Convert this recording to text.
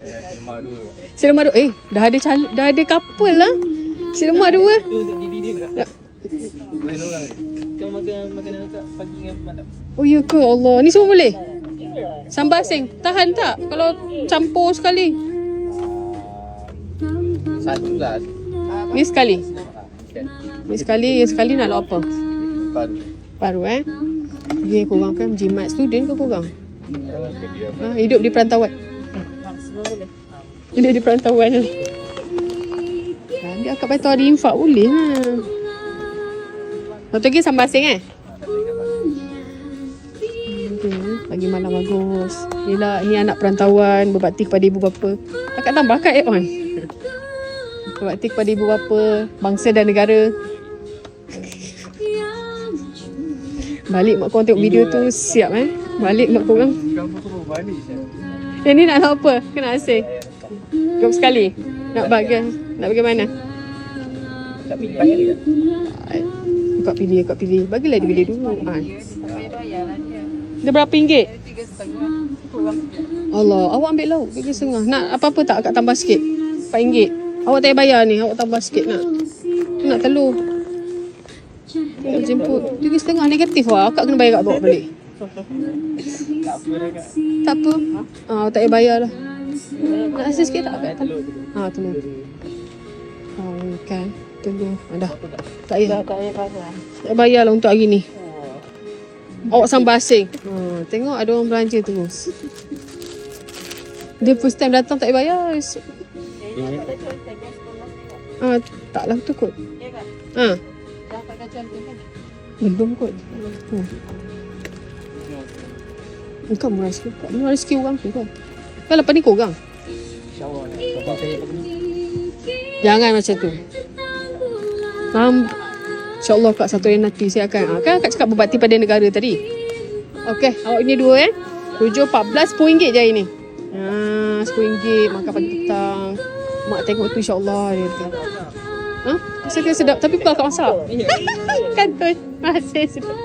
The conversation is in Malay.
Si lemak dua. Dah ada couple lah. Si lemak dua. Kau makan makanan kat pagi dengan malam. Oh ya ke Allah. Ni semua boleh? Sambal asing. Tahan tak kalau campur sekali? Satu lah. Ni sekali. Ni sekali, yang sekali nak lauk apa? Paru Dia korang kan jimat student ke korang? Hidup di perantauan. Hidup di perantauan. Dia akak patut ada infak boleh lah. Satu lagi sambal asing Pagi malam bagus. Yelah, ni anak perantauan berbakti kepada ibu bapa. Akak tambah kat add-on. Berbakti kepada ibu bapa, bangsa dan negara. Balik mak korang tengok video tu siap Balik mak korang. Yang ni nak apa? Kena asing. Jom sekali. Nak bagi mana? Tak pilih. Kak pilih. Bagilah dia pilih dulu. Dia berapa ringgit? Allah, awak ambil lauk RM3.5. Nak apa-apa tak akak tambah sikit? RM4. Awak tak payah bayar ni, awak tambah sikit nak telur. Nak jemput RM3.5 negatif lah. Akak kena bayar kat bawa balik. Tak apa. Tak payah bayar lah. Nak rasa sikit tak akak? Telur. Kan. Telur. Dah. Tak payah. Tak bayar lah untuk hari ni. Awak sambal asing. Tengok ada orang belanja terus. Dia first time datang tak payah bayar. Taklah tu kot. Belum kot. Bukan murah sikit. Murah sikit orang tu kan. Kan lepas ni korang. Jangan macam tu. InsyaAllah Kak satu yang nanti saya akan kan Kak cakap berbakti pada negara tadi. Okey, awak ini dua 7, 14, RM10 je hari ni. RM10 makan pagi petang. Mak tengok tu insyaAllah dia kata. Sedap tapi bukan Kak masak. Kan tu. Masih sedap.